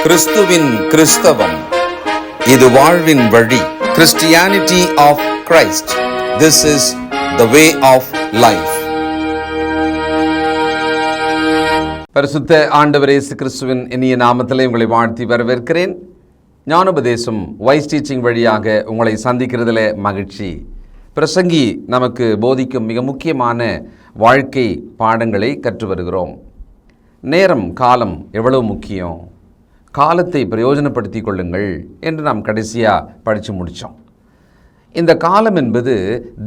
கிறிஸ்துவின் கிறிஸ்தவம், இது வாழ்வின் வழி. Christianity of Christ. This is the way of life. பரிசுத்த ஆண்டவர் இயேசு கிறிஸ்துவின் இனிய நாமத்திலே உங்களை வாழ்த்தி வரவேற்கிறேன். ஞானோபதேசம் வைஸ் டீச்சிங் வழியாக உங்களை சந்திக்கிறதுல மகிழ்ச்சி. பிரசங்கி நமக்கு போதிக்கும் மிக முக்கியமான வாழ்க்கை பாடங்களை கற்று வருகிறோம். நேரம், காலம் எவ்வளவு முக்கியம், காலத்தை பிரயோஜனப்படுத்தி கொள்ளுங்கள் என்று நாம் கடைசியாக படித்து முடித்தோம். இந்த காலம் என்பது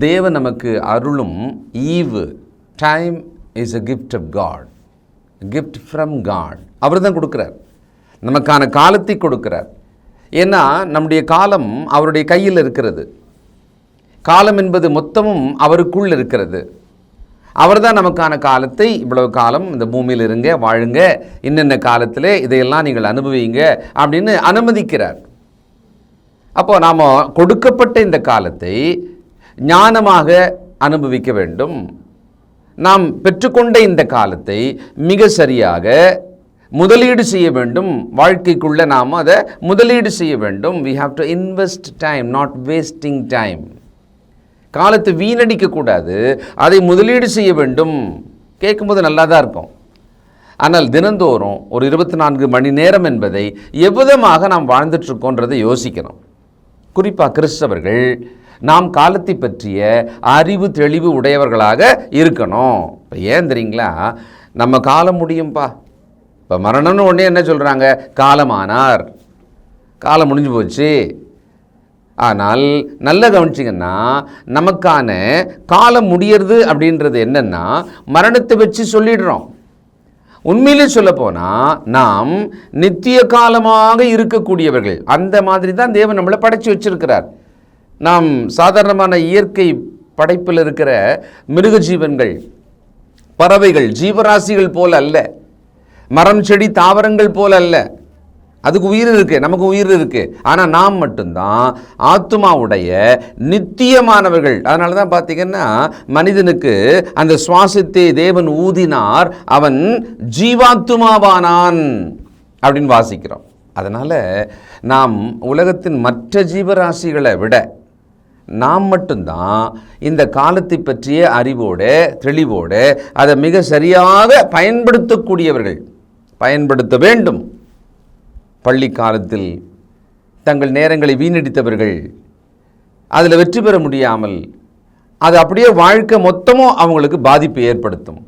தேவன் நமக்கு அருளும் ஈவு. Time is a gift of God, a gift from God. அவர் தான் கொடுக்குறார், நமக்கான காலத்தை கொடுக்குறார். ஏன்னா நம்முடைய காலம் அவருடைய கையில் இருக்கிறது. காலம் என்பது மொத்தமும் அவருக்குள் இருக்கிறது. அவர் தான் நமக்கான காலத்தை, இவ்வளவு காலம் இந்த பூமியில் இருங்க, வாழுங்க, இன்னென்ன காலத்தில் இதையெல்லாம் நீங்கள் அனுபவிங்க அப்படின்னு அனுமதிக்கிறார். அப்போ நாம் கொடுக்கப்பட்ட இந்த காலத்தை ஞானமாக அனுபவிக்க வேண்டும். நாம் பெற்றுக்கொண்ட இந்த காலத்தை மிக சரியாக முதலீடு செய்ய வேண்டும். வாழ்க்கைக்குள்ளே நாம் அதை முதலீடு செய்ய வேண்டும். We have to invest time, not wasting time. காலத்தை வீணடிக்கக்கூடாது, அதை முதலீடு செய்ய வேண்டும். கேட்கும்போது நல்லா தான் இருக்கும். ஆனால் தினந்தோறும் ஒரு 24 மணி நேரம் என்பதை எவ்விதமாக நாம் வாழ்ந்துட்டுருக்கோன்றதை யோசிக்கணும். குறிப்பாக கிறிஸ்தவர்கள் நாம் காலத்தை பற்றிய அறிவு தெளிவு உடையவர்களாக இருக்கணும். இப்போ ஏன் தெரியுங்களா, நம்ம காலம் முடியும்பா, இப்போ மரணம்னு உடனே என்ன சொல்கிறாங்க, காலமானார், காலம் முடிஞ்சு போச்சு. ஆனால் நல்லா கவனிச்சிங்கன்னா, நமக்கான காலம் முடியறது அப்படின்றது என்னென்னா மரணத்தை வச்சு சொல்லிடுறோம். உண்மையிலே சொல்லப்போனால் நாம் நித்திய காலமாக இருக்கக்கூடியவர்கள். அந்த மாதிரி தான் தேவன் நம்மளை படைச்சி வச்சிருக்கிறார். நாம் சாதாரணமான இயற்கை படைப்பில் இருக்கிற மிருக ஜீவன்கள், பறவைகள், ஜீவராசிகள் போல அல்ல. மரம், செடி, தாவரங்கள் போல அல்ல. அதுக்கு உயிர் இருக்குது, நமக்கு உயிர் இருக்குது. ஆனால் நாம் மட்டும்தான் ஆத்துமாவுடைய நித்தியமானவர்கள். அதனால தான் பார்த்திங்கன்னா மனிதனுக்கு அந்த சுவாசத்தை தேவன் ஊதினார், அவன் ஜீவாத்துமாவானான் அப்படின்னு வாசிக்கிறோம். அதனால் நாம் உலகத்தின் மற்ற ஜீவராசிகளை விட நாம் மட்டும்தான் இந்த காலத்தை பற்றிய அறிவோடு தெளிவோடு அதை மிக சரியாக பயன்படுத்தக்கூடியவர்கள். பயன்படுத்த வேண்டும். பள்ளி காலத்தில் தங்கள் நேரங்களை வீணடித்தவர்கள் அதில் வெற்றி பெற முடியாமல் அது அப்படியே வாழ்க்கை மொத்தமும் அவங்களுக்கு பாதிப்பு ஏற்படுத்தும்.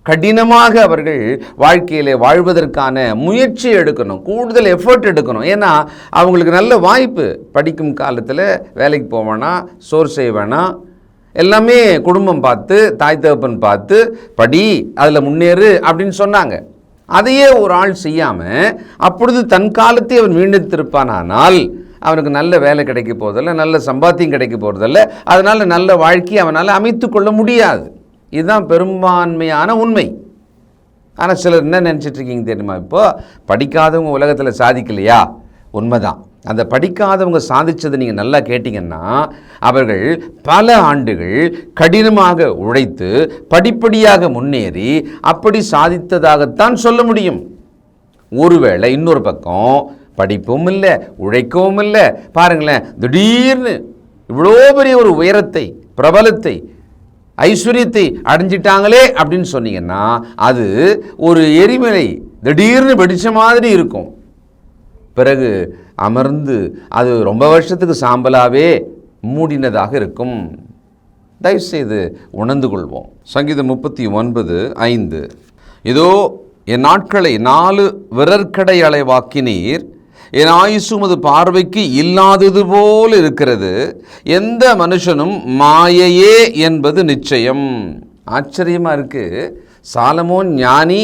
கடினமாக அவர்கள் வாழ்க்கையில் வாழ்வதற்கான முயற்சி எடுக்கணும், கூடுதல் எஃபர்ட் எடுக்கணும். ஏன்னா அவங்களுக்கு நல்ல வாய்ப்பு. படிக்கும் காலத்தில் வேலைக்கு போக வேணாம், சோறு செய்ய வேணாம், எல்லாமே குடும்பம் பார்த்து, தாய் தகப்பன் பார்த்து படி, அதில் முன்னேறு அப்படின்னு சொன்னாங்க. அதையே ஒரு ஆள் செய்யாமல் அப்பொழுது தன் காலத்தை அவன் வீணடித்திருப்பானால் அவனுக்கு நல்ல வேலை கிடைக்க போகிறதில்ல, நல்ல சம்பாத்தியம் கிடைக்க போகிறதில்ல. அதனால் நல்ல வாழ்க்கையை அவனால் அமைத்து கொள்ள முடியாது. இதுதான் பெரும்பான்மையான உண்மை. ஆனால் சிலர் என்ன நினச்சிட்ருக்கீங்க தெரியுமா, இப்போது படிக்காதவங்க உலகத்தில் சாதிக்கலையா? உண்மைதான். அந்த படிக்காதவங்க சாதித்ததை நீங்கள் நல்லா கேட்டிங்கன்னா, அவர்கள் பல ஆண்டுகள் கடினமாக உழைத்து படிப்படியாக முன்னேறி அப்படி சாதித்ததாகத்தான் சொல்ல முடியும். ஒருவேளை இன்னொரு பக்கம் படிப்பும் இல்லை, உழைக்கவும் இல்லை, பாருங்களேன், திடீர்னு இவ்வளோ பெரிய ஒரு உயரத்தை, பிரபலத்தை, ஐஸ்வர்யத்தை அடைஞ்சிட்டாங்களே அப்படின்னு சொன்னீங்கன்னா, அது ஒரு எரிமலை திடீர்னு வெடிச்ச மாதிரி இருக்கும். பிறகு அமர்ந்து அது ரொம்ப வருஷத்துக்கு சாம்பலாகவே மூடினதாக இருக்கும். தயவுசெய்து உணர்ந்து கொள்வோம். சங்கீதம் 39:5, இதோ என் நாட்களை 4 விரற்கடை அளவாக்கினீர், என் ஆயுசு உமது பார்வைக்கு இல்லாதது போல் இருக்கிறது, எந்த மனுஷனும் மாயையே என்பது நிச்சயம். ஆச்சரியமாக இருக்குது. சாலமோன் ஞானி,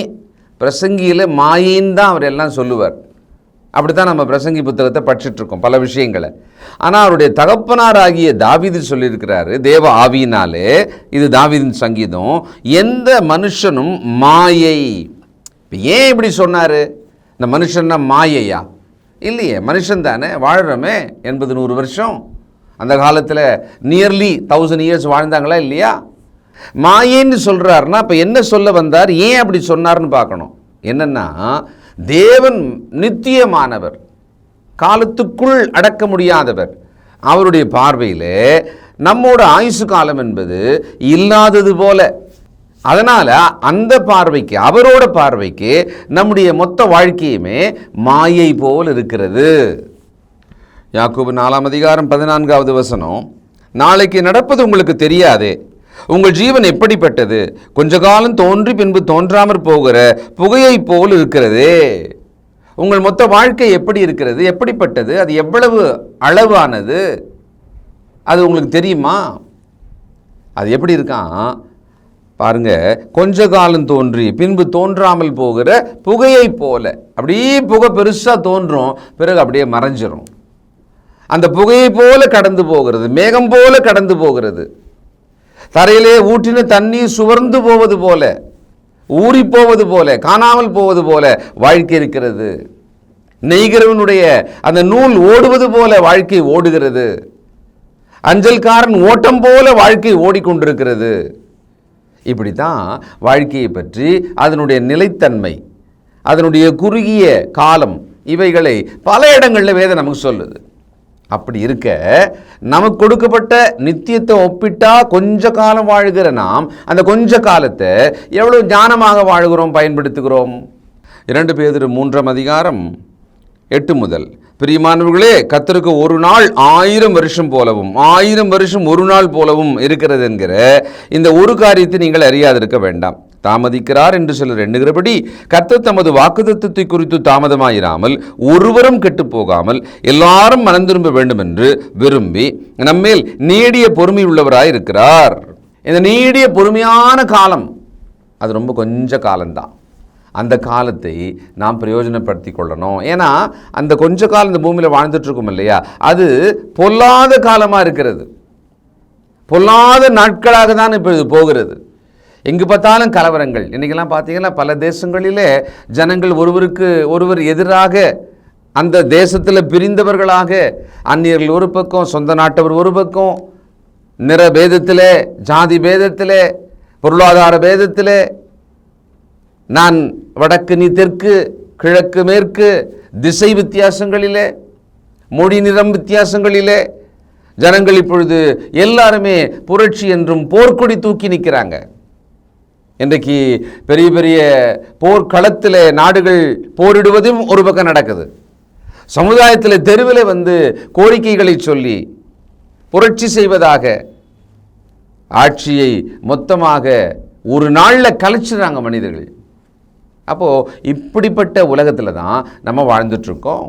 பிரசங்கியில் மாயின்னு தான் அவர் எல்லாம் சொல்லுவார். அப்படி தான் நம்ம பிரசங்கி புத்தகத்தை படிச்சுட்ருக்கோம் பல விஷயங்களை. ஆனால் அவருடைய தகப்பனாராகிய தாவீது சொல்லியிருக்கிறாரு, தேவ ஆவியினாலே, இது தாவீதின் சங்கீதம், எந்த மனுஷனும் மாயை. இப்போ ஏன் இப்படி சொன்னார்? இந்த மனுஷன்னா மாயையா? இல்லையே, மனுஷன் தானே, வாழ்கிறோமே 80-100 வருஷம். அந்த காலத்தில் நியர்லி 1000 இயர்ஸ் வாழ்ந்தாங்களா இல்லையா? மாயைன்னு சொல்கிறாருன்னா இப்போ என்ன சொல்ல வந்தார், ஏன் அப்படி சொன்னார்னு பார்க்கணும். என்னென்னா தேவன் நித்தியமானவர், காலத்துக்குள் அடக்க முடியாதவர். அவருடைய பார்வையில் நம்மோட ஆயுசு காலம் என்பது இல்லாதது போல. அதனால் அந்த பார்வைக்கு, அவரோட பார்வைக்கு நம்முடைய மொத்த வாழ்க்கையுமே மாயை போல் இருக்கிறது. யாக்கோபு 4:14 நாளைக்கு நடப்பது உங்களுக்கு தெரியாதே, உங்கள் ஜீவன் எப்படிப்பட்டது, கொஞ்ச காலம் தோன்றி பின்பு தோன்றாமற் போகிற புகையை போல் இருக்கிறதே. உங்கள் மொத்த வாழ்க்கை எப்படி இருக்கிறது, எப்படிப்பட்டது, அது எவ்வளவு அளவானது, அது உங்களுக்கு தெரியுமா? அது எப்படி இருக்கான் பாருங்க, கொஞ்ச காலம் தோன்றி பின்பு தோன்றாமல் போகிற புகையை போல. அப்படியே புகை பெருசாக தோன்றும், பிறகு அப்படியே மறைஞ்சிரும். அந்த புகையை போல கடந்து போகிறது, மேகம் போல கடந்து போகிறது. தரையிலே ஊற்றின தண்ணீர் சுவர்ந்து போவது போல, ஊறி போவது போல, காணாமல் போவது போல வாழ்க்கை இருக்கிறது. நெய்கிறவனுடைய அந்த நூல் ஓடுவது போல வாழ்க்கை ஓடுகிறது. அஞ்சல்காரன் ஓட்டம் போல வாழ்க்கை ஓடிக்கொண்டிருக்கிறது. இப்படி தான் வாழ்க்கையை பற்றி, அதனுடைய நிலைத்தன்மை, அதனுடைய குறுகிய காலம், இவைகளை பல இடங்களில் வேதம் நமக்கு சொல்லுது. அப்படி இருக்க நமக்கு கொடுக்கப்பட்ட நித்தியத்தை ஒப்பிட்டா கொஞ்ச காலம் வாழ்கிற நாம் அந்த கொஞ்ச காலத்தை எவ்வளவு ஞானமாக வாழ்கிறோம், பயன்படுத்துகிறோம். 2 பேதுரு 3:8 பிரியமானவர்களே, கர்த்தருக்கு ஒரு நாள் 1000 வருஷம் போலவும் 1000 வருஷம் ஒரு நாள் போலவும் இருக்கிறது என்கிற இந்த ஒரு காரியத்தை நீங்கள் அறியாதிருக்க வேண்டாம். தாமதிக்கிறார் என்று சிலர் எண்ணுகிறபடி கர்த்தர் தமது வாக்குத்தத்தத்தை குறித்து தாமதமாயிராமல் ஒருவரும் கெட்டு போகாமல் எல்லாரும் மனம் திரும்ப வேண்டும் என்று விரும்பி நம்மேல் நீடிய பொறுமை உள்ளவராய் இருக்கிறார். இந்த நீடிய பொறுமையான காலம் அது ரொம்ப கொஞ்ச காலம்தான். அந்த காலத்தை நாம் பிரயோஜனப்படுத்தி கொள்ளணும். ஏன்னா அந்த கொஞ்ச காலம் இந்த பூமியில் வாழ்ந்துட்டுருக்கோம் இல்லையா, அது பொல்லாத காலமாக இருக்கிறது, பொல்லாத நாட்களாக தான் இப்போ இது போகிறது. எங்கு பார்த்தாலும் கலவரங்கள். இன்றைக்கெல்லாம் பார்த்தீங்கன்னா பல தேசங்களிலே ஜனங்கள் ஒருவருக்கு ஒருவர் எதிராக, அந்த தேசத்தில் பிரிந்தவர்களாக, அந்நியர்கள் ஒரு பக்கம், சொந்த நாட்டவர் ஒரு பக்கம், நிற பேதத்தில், ஜாதி பேதத்தில், பொருளாதார பேதத்தில், நான் வடக்கு நீ தெற்கு, கிழக்கு மேற்கு, திசை வித்தியாசங்களிலே, மொழி நிறம் வித்தியாசங்களிலே ஜனங்கள் இப்பொழுது எல்லாருமே புரட்சி என்றும் போர்க்கொடி தூக்கி நிற்கிறாங்க. இன்றைக்கு பெரிய பெரிய போர்க்களத்தில் நாடுகள் போரிடுவதும் ஒரு பக்கம் நடக்குது. சமுதாயத்தில் தெருவில் வந்து கோரிக்கைகளை சொல்லி புரட்சி செய்வதாக ஆட்சியை மொத்தமாக ஒரு நாளில் கலைச்சிடுறாங்க மனிதர்கள். அப்போது இப்படிப்பட்ட உலகத்தில் தான் நம்ம வாழ்ந்துட்டுருக்கோம்.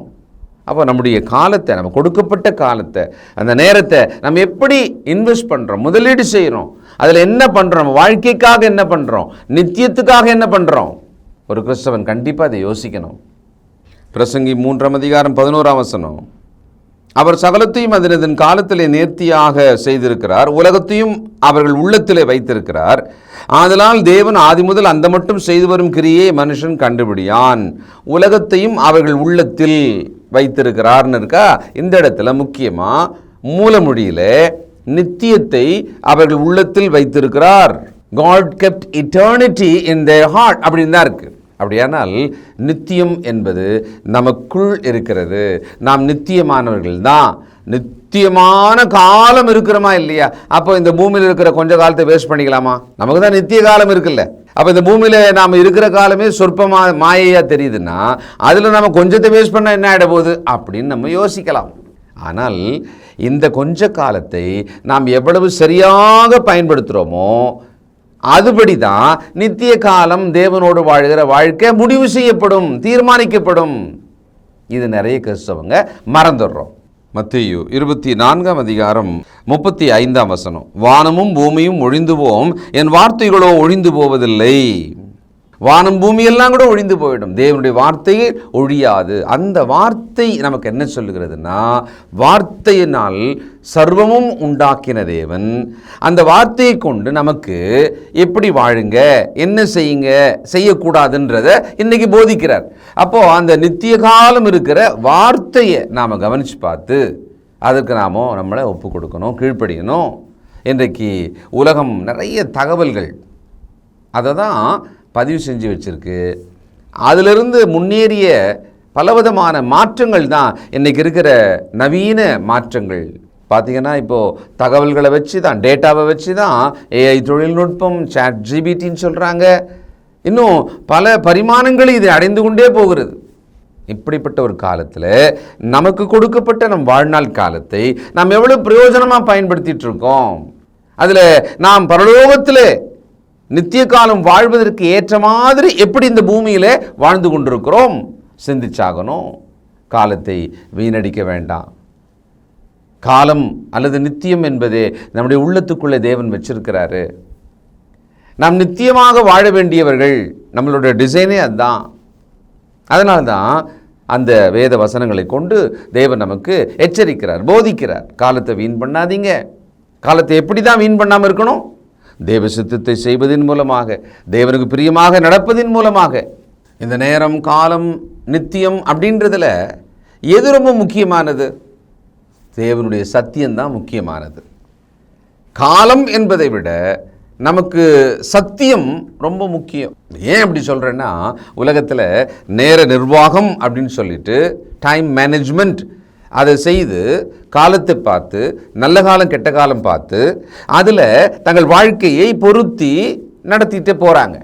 அப்போ நம்முடைய காலத்தை, நம்ம கொடுக்கப்பட்ட காலத்தை, அந்த நேரத்தை நம்ம எப்படி இன்வெஸ்ட் பண்ணுறோம், முதலீடு செய்கிறோம், அதில் என்ன பண்ணுறோம், நம்ம வாழ்க்கைக்காக என்ன பண்ணுறோம், நித்தியத்துக்காக என்ன பண்ணுறோம். ஒரு கிறிஸ்தவன் கண்டிப்பாக அதை யோசிக்கணும். பிரசங்கி 3:11 அவர் சகலத்தையும் அதனதன் காலத்திலே நேர்த்தியாக செய்திருக்கிறார், உலகத்தையும் அவர்கள் உள்ளத்திலே வைத்திருக்கிறார். ஆதலால் தேவன் ஆதி முதல் அந்த மட்டும் செய்து வரும் கிரியை மனுஷன் கண்டுபிடியான். உலகத்தையும் அவர்கள் உள்ளத்தில் வைத்திருக்கிறார்னு இருக்கா. இந்த இடத்துல முக்கியமாக மூலமொழியில நித்தியத்தை அவர்கள் உள்ளத்தில் வைத்திருக்கிறார். God kept eternity in their heart அப்படின்னு தான் இருக்கு. அப்படியானால் நித்தியம் என்பது நமக்குள் இருக்கிறது. நாம் நித்தியமானவர்கள் தான். நித்தியமான காலம் இருக்கிறோமா இல்லையா? அப்போ இந்த பூமியில் இருக்கிற கொஞ்ச காலத்தை வேஸ்ட் பண்ணிக்கலாமா? நமக்கு தான் நித்திய காலம் இருக்குல்ல. அப்போ இந்த பூமியில் நாம் இருக்கிற காலமே சொற்பமாக மாயையாக தெரியுதுன்னா அதில் நம்ம கொஞ்சத்தை வேஸ்ட் பண்ணால் என்ன ஆகிட போகுது அப்படின்னு நம்ம யோசிக்கலாம். ஆனால் இந்த கொஞ்ச காலத்தை நாம் எவ்வளவு சரியாக பயன்படுத்துகிறோமோ அதுபடி தான் நித்திய காலம் தேவனோடு வாழ்கிற வாழ்க்கை முடிவு செய்யப்படும், தீர்மானிக்கப்படும். இது நிறைய கிறிஸ்தவங்க மறந்துடுறோம். மத்தேயு 24:35 வானமும் பூமியும் ஒழிந்து போம், என் வார்த்தைகளோ ஒழிந்து போவதில்லை. வானம் பூமி எல்லாம் கூட ஒழிந்து போயிடும், தேவனுடைய வார்த்தையே ஒழியாது. அந்த வார்த்தை நமக்கு என்ன சொல்லுகிறதுனா, வார்த்தையினால் சர்வமும் உண்டாக்கின தேவன் அந்த வார்த்தையை கொண்டு நமக்கு எப்படி வாழுங்க, என்ன செய்யுங்க, செய்யக்கூடாதுன்றதை இன்னைக்கு போதிக்கிறார். அப்போது அந்த நித்திய காலம் இருக்கிற வார்த்தையை நாம் கவனித்து பார்த்து அதற்கு நாம் நம்மளை ஒப்பு கொடுக்கணும், கீழ்ப்படியணும். இன்றைக்கு உலகம் நிறைய தகவல்கள் அதை தான் பதிவு செஞ்சு வச்சுருக்கு. அதிலிருந்து முன்னேறிய பலவிதமான மாற்றங்கள் தான் இன்றைக்கி இருக்கிற நவீன மாற்றங்கள். பார்த்திங்கன்னா இப்போது தகவல்களை வச்சு தான், டேட்டாவை வச்சு தான் ஏஐ தொழில்நுட்பம், சாட் ஜிபிடின்னு சொல்கிறாங்க. இன்னும் பல பரிமாணங்கள் இது அடைந்து கொண்டே போகிறது. இப்படிப்பட்ட ஒரு காலத்தில் நமக்கு கொடுக்கப்பட்ட நம் வாழ்நாள் காலத்தை நாம் எவ்வளோ பிரயோஜனமாக பயன்படுத்திகிட்டு இருக்கோம். அதில் நாம் பரலோகத்தில் நித்திய காலம் வாழ்வதற்கு ஏற்ற மாதிரி எப்படி இந்த பூமியில் வாழ்ந்து கொண்டிருக்கிறோம் சிந்திச்சாகணும். காலத்தை வீணடிக்க வேண்டாம். காலம் அல்லது நித்தியம் என்பதே நம்முடைய உள்ளத்துக்குள்ளே தேவன் வச்சிருக்கிறாரு. நாம் நித்தியமாக வாழ வேண்டியவர்கள், நம்மளுடைய டிசைனே அதுதான். அதனால்தான் அந்த வேத வசனங்களை கொண்டு தேவன் நமக்கு எச்சரிக்கிறார், போதிக்கிறார். காலத்தை வீண் பண்ணாதீங்க. காலத்தை எப்படி தான் வீண் பண்ணாமல் இருக்கணும்? தேவ சித்தத்தை செய்வதன் மூலமாக, தேவனுக்கு பிரியமாக நடப்பதின் மூலமாக. இந்த நேரம், காலம், நித்தியம் அப்படின்றதில் எது ரொம்ப முக்கியமானது? தேவனுடைய சத்தியம்தான் முக்கியமானது. காலம் என்பதை விட நமக்கு சத்தியம் ரொம்ப முக்கியம். ஏன் அப்படி சொல்கிறேன்னா, உலகத்தில் நேர நிர்வாகம் அப்படின்னு சொல்லிட்டு டைம் மேனேஜ்மெண்ட் அதை செய்து காலத்தை பார்த்து, நல்ல காலம் கெட்ட காலம் பார்த்து, அதில் தங்கள் வாழ்க்கையை பொருத்தி நடத்திட்டு போகிறாங்க.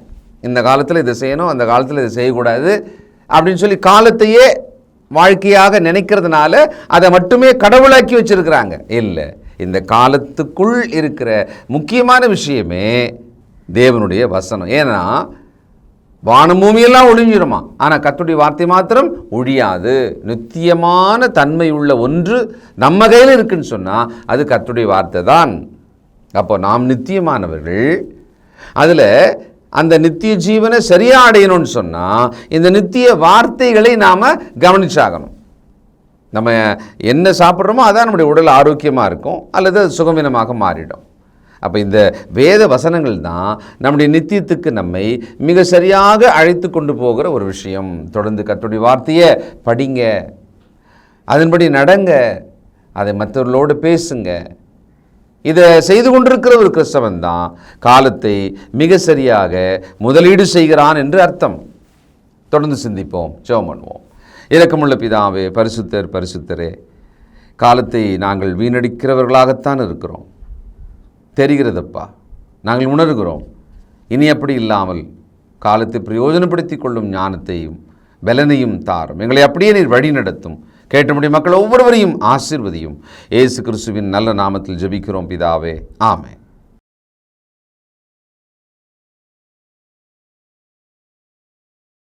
இந்த காலத்தில் இதை செய்யணும், அந்த காலத்தில் இதை செய்யக்கூடாது அப்படின்னு சொல்லி காலத்தையே வாழ்க்கையாக நினைக்கிறதுனால அதை மட்டுமே கடவுளாக்கி வச்சிருக்கிறாங்க. இல்லை, இந்த காலத்துக்குள் இருக்கிற முக்கியமான விஷயமே தேவனுடைய வசனம். ஏன்னா வானம் பூமியெல்லாம் ஒழிஞ்சிருமா, ஆனால் கர்த்தருடைய வார்த்தை மாத்திரம் ஒழியாது. நித்தியமான தன்மை உள்ள ஒன்று நம்ம கையில் இருக்குன்னு சொன்னால் அது கர்த்தருடைய வார்த்தை தான். அப்போ நாம் நித்தியமானவர்கள். அதில் அந்த நித்திய ஜீவனை சரியாக அடையணும்னு சொன்னால் இந்த நித்திய வார்த்தைகளை நாம் கவனிச்சாகணும். நம்ம என்ன சாப்பிட்றோமோ அதான் நம்முடைய உடல் ஆரோக்கியமாக இருக்கும், அல்லது அது சுகவீனமாக மாறிடும். அப்போ இந்த வேத வசனங்கள் தான் நம்முடைய நித்தியத்துக்கு நம்மை மிக சரியாக அழைத்து கொண்டு போகிற ஒரு விஷயம். தொடர்ந்து கர்த்தருடைய வார்த்தையை படிங்க, அதன்படி நடங்க, அதை மற்றவர்களோடு பேசுங்க. இதை செய்து கொண்டிருக்கிற ஒரு கிறிஸ்தவன் தான் காலத்தை மிக சரியாக முதலீடு செய்கிறான் என்று அர்த்தம். தொடர்ந்து சிந்திப்போம், ஜெபம் பண்ணுவோம். இரக்கமுள்ள பிதாவே, பரிசுத்தர் பரிசுத்தரே, காலத்தை நாங்கள் வீணடிக்கிறவர்களாகத்தான் இருக்கிறோம், தெரிகிறதப்பா, நாங்கள் உணர்கிறோம். இனி அப்படி இல்லாமல் காலத்தை பிரயோஜனப்படுத்தி கொள்ளும் ஞானத்தையும் பலனையும் தாரும். எங்களை அப்படியே நீர் வழி நடத்தும். கேட்டபடி மக்கள் ஒவ்வொருவரையும் ஆசீர்வதியும். இயேசு கிறிஸ்துவின் நல்ல நாமத்தில் ஜெபிக்கிறோம் பிதாவே, ஆமென்.